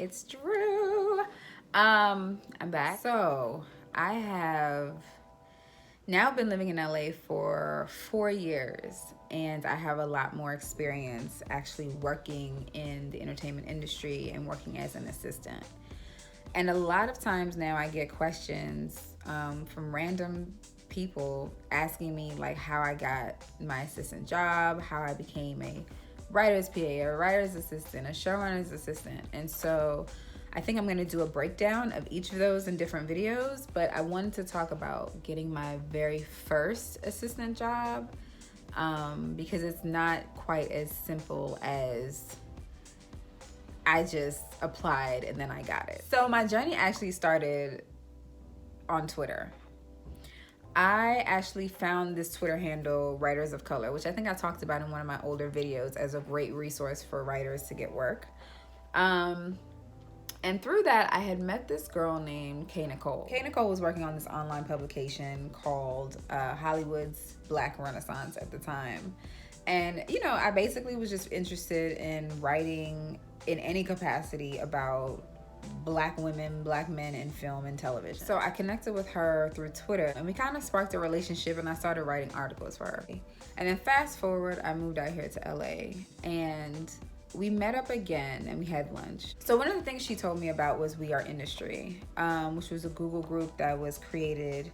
It's Drew. I'm back. So I have now been living in LA for 4 years, and I have a lot more experience actually working in the entertainment industry and working as an assistant. And a lot of times now I get questions from random people asking me like how I got my assistant job, how I became a writer's PA, a writer's assistant, a showrunner's assistant. And so I think I'm going to do a breakdown of each of those in different videos, but I wanted to talk about getting my very first assistant job because it's not quite as simple as I just applied and then I got it. So my journey actually started on Twitter. I actually found this Twitter handle, Writers of Color, which I think I talked about in one of my older videos as a great resource for writers to get work. And through that, I had met this girl named Kay Nicole. Kay Nicole was working on this online publication called Hollywood's Black Renaissance at the time. And, you know, I basically was just interested in writing in any capacity about Black women, Black men in film and television. So I connected with her through Twitter and we kind of sparked a relationship and I started writing articles for her. And then fast forward, I moved out here to LA and we met up again and we had lunch. So one of the things she told me about was We Are Industry, which was a Google group that was created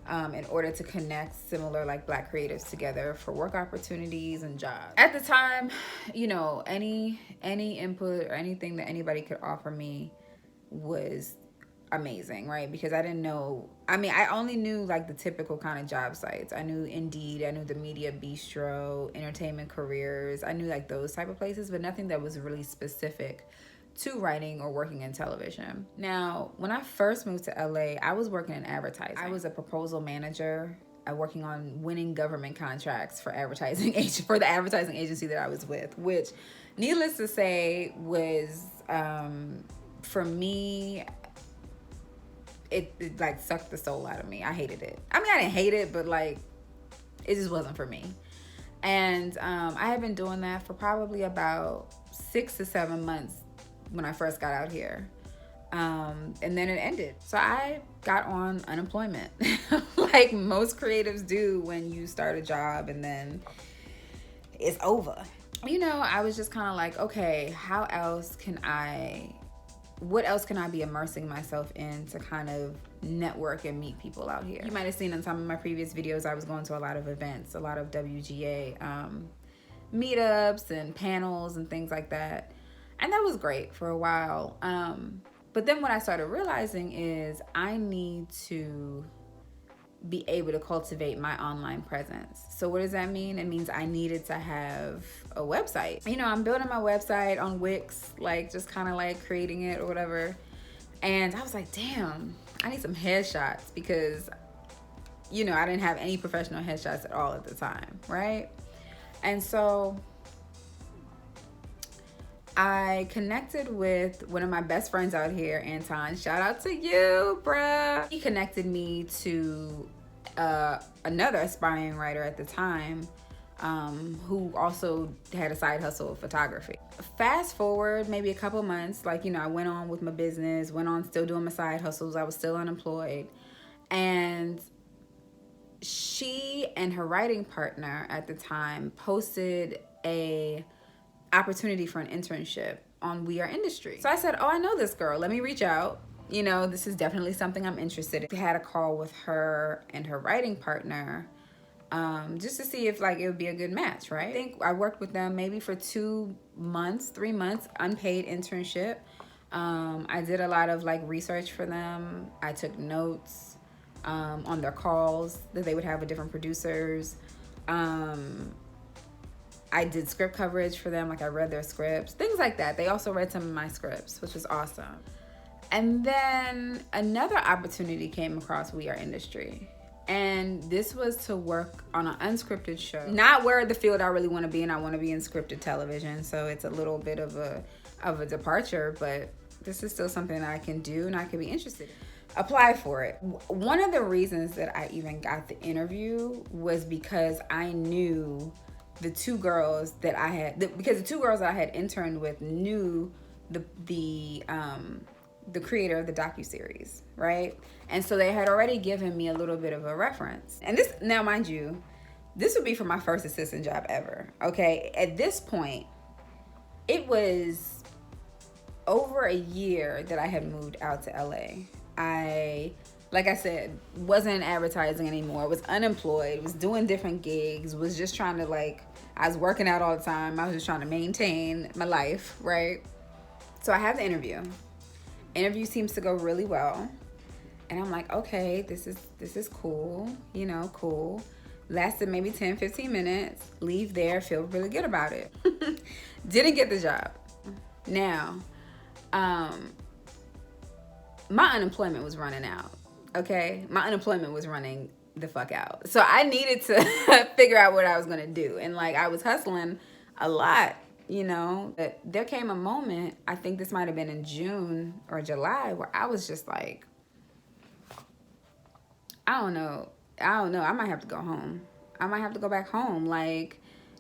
in order to connect similar like Black creatives together for work opportunities and jobs. At the time, you know, any input or anything that anybody could offer me was amazing, right? Because I didn't know, I mean, I only knew like the typical kind of job sites. I knew Indeed, I knew the Media Bistro, Entertainment Careers, I knew like those type of places, but nothing that was really specific to writing or working in television. Now, when I first moved to LA, I was working in advertising. I was a proposal manager, working on winning government contracts for for the advertising agency that I was with, which, needless to say, was for me, it like sucked the soul out of me. I hated it. I mean, I didn't hate it, but like it just wasn't for me. And I had been doing that for probably about 6 to 7 months when I first got out here. And then it ended. So I got on unemployment like most creatives do when you start a job and then it's over. You know, I was just kind of like, okay, what else can I be immersing myself in to kind of network and meet people out here? You might have seen in some of my previous videos, I was going to a lot of events, a lot of WGA meetups and panels and things like that. And that was great for a while. But then what I started realizing is I need to be able to cultivate my online presence. So what does that mean? It means I needed to have a website. You know, I'm building my website on Wix, like just kind of like creating it or whatever. And I was like, damn, I need some headshots because, you know, I didn't have any professional headshots at all at the time, right? And so I connected with one of my best friends out here, Anton. Shout out to you, bruh. He connected me to another aspiring writer at the time who also had a side hustle of photography. Fast forward maybe a couple months, like, you know, I went on with my business, went on still doing my side hustles. I was still unemployed. And she and her writing partner at the time posted a opportunity for an internship on We Are Industry. So I said, oh, I know this girl. Let me reach out. You know, this is definitely something I'm interested in. We had a call with her and her writing partner just to see if like it would be a good match, right? I think I worked with them maybe for 2 months, 3 months, unpaid internship. I did a lot of like research for them. I took notes on their calls that they would have with different producers. I did script coverage for them, like I read their scripts, things like that. They also read some of my scripts, which was awesome. And then another opportunity came across We Are Industry. And this was to work on an unscripted show. Not where the field I really want to be in. I want to be in scripted television. So it's a little bit of a departure, but this is still something that I can do and I could be interested in. Apply for it. One of the reasons that I even got the interview was because I knew the two girls that I had interned with knew the creator of the docuseries, right? And so they had already given me a little bit of a reference. And this, now mind you, this would be for my first assistant job ever. Okay, at this point, it was over a year that I had moved out to LA. Like I said, wasn't in advertising anymore, was unemployed, was doing different gigs, was just trying to I was working out all the time. I was just trying to maintain my life, right? So I have the interview. Interview seems to go really well. And I'm like, okay, this is cool, cool. Lasted maybe 10, 15 minutes, leave there, feel really good about it. Didn't get the job. Now, my unemployment was running out, okay? My unemployment was running the fuck out. So I needed to figure out what I was gonna do. And I was hustling a lot, But there came a moment, I think this might have been in June or July, where I was just like, I don't know. I might have to go home. I might have to go back home. And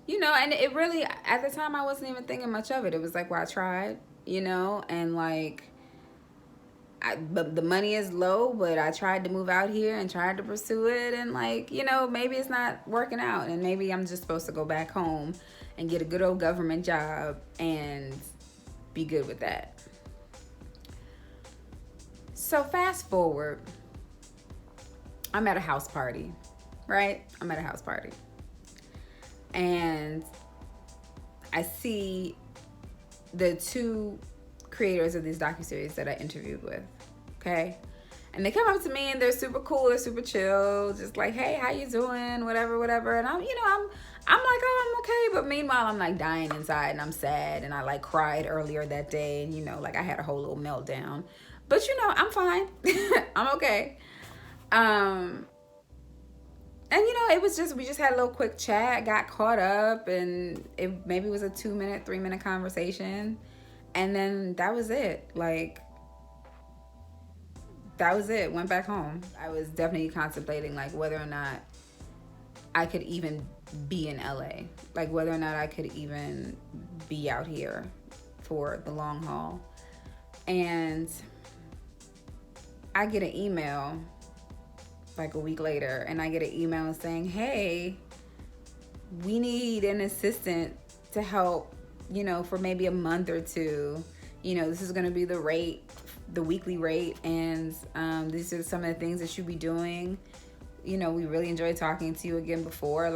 it really, at the time, I wasn't even thinking much of it. It was well, I tried, and but the money is low, but I tried to move out here and tried to pursue it. And maybe it's not working out. And maybe I'm just supposed to go back home and get a good old government job and be good with that. So fast forward. I'm at a house party, right? I'm at a house party. And I see the two creators of these docuseries that I interviewed with, okay? And they come up to me and they're super cool, they're super chill, just hey, how you doing? Whatever. And I'm like, oh, I'm okay. But meanwhile, I'm dying inside and I'm sad and I cried earlier that day and I had a whole little meltdown. But I'm fine. I'm okay. And it was we just had a little quick chat, got caught up, and it maybe was a 2-minute, 3-minute conversation. And then that was it. That was it. Went back home. I was definitely contemplating whether or not I could even be in LA. Whether or not I could even be out here for the long haul. And I get an email a week later, and I get an email saying, hey, we need an assistant to help, for maybe a month or two. This is going to be the rate, the weekly rate, and these are some of the things that you'll be doing. We really enjoyed talking to you again before,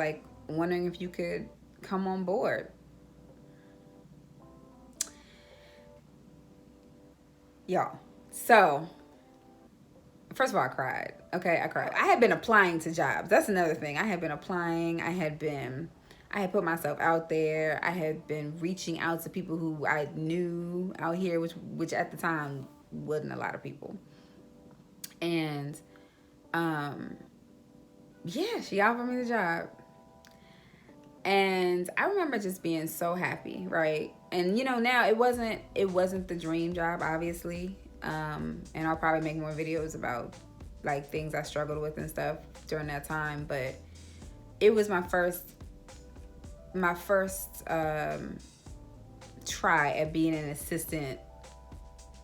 wondering if you could come on board. Y'all, so first of all, I cried. Okay, I cried. I had been applying to jobs. That's another thing. I had been applying. I had put myself out there. I had been reaching out to people who I knew out here, which at the time wasn't a lot of people. And yeah, she offered me the job. And I remember just being so happy, right? And now it wasn't the dream job, obviously. And I'll probably make more videos about things I struggled with and stuff during that time, but it was my first try at being an assistant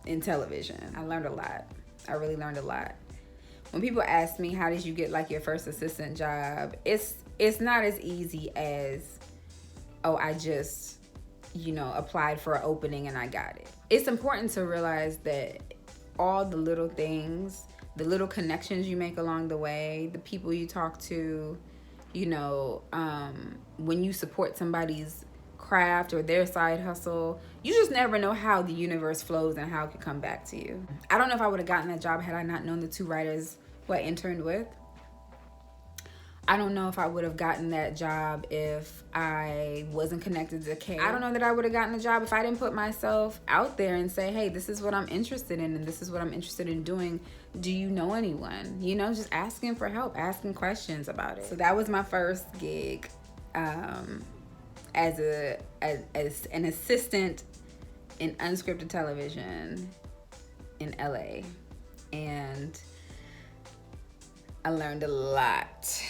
in television. I learned a lot. I really learned a lot. When people ask me, how did you get your first assistant job, it's not as easy as, oh, I just applied for an opening and I got it. It's important to realize that all the little things, the little connections you make along the way, the people you talk to, when you support somebody's craft or their side hustle, you just never know how the universe flows and how it could come back to you. I don't know if I would have gotten that job had I not known the two writers who I interned with. I don't know if I would have gotten that job if I wasn't connected to Kay. I don't know that I would have gotten the job if I didn't put myself out there and say, hey, this is what I'm interested in and this is what I'm interested in doing. Do you know anyone? Just asking for help, asking questions about it. So that was my first gig as an assistant in unscripted television in LA. And I learned a lot,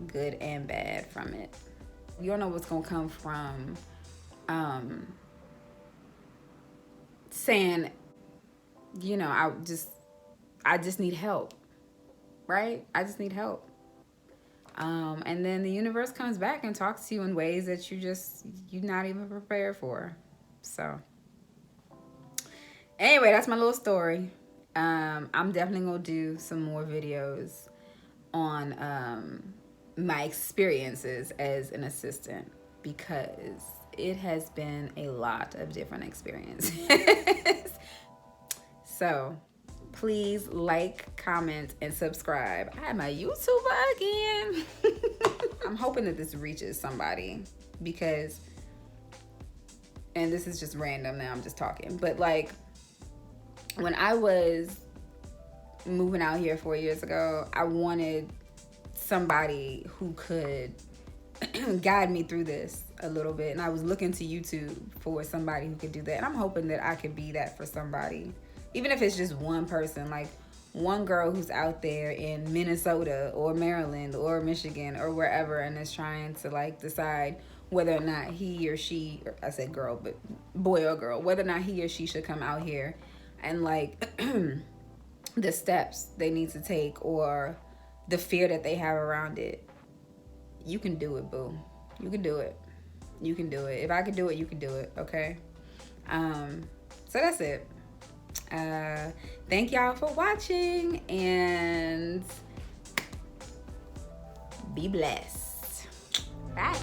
good and bad, from it. You don't know what's gonna come from saying, you know, I just need help, right? I just need help. And then the universe comes back and talks to you in ways that you're not even prepared for. So anyway, that's my little story. I'm definitely gonna do some more videos on my experiences as an assistant, because it has been a lot of different experiences. So please like, comment, and subscribe. I have my YouTuber again. I'm hoping that this reaches somebody, because, and this is just random now, I'm just talking, but like when I was moving out here 4 years ago, I wanted somebody who could guide me through this a little bit, and I was looking to YouTube for somebody who could do that, and I'm hoping that I could be that for somebody, even if it's just one person, like one girl who's out there in Minnesota or Maryland or Michigan or wherever, and is trying to like decide whether or not he or she, or I said girl, but boy or girl, whether or not he or she should come out here, and like the steps they need to take or the fear that they have around it. You can do it, boo. You can do it. You can do it. If I can do it, you can do it, okay? So that's it. Thank y'all for watching, and be blessed. Bye.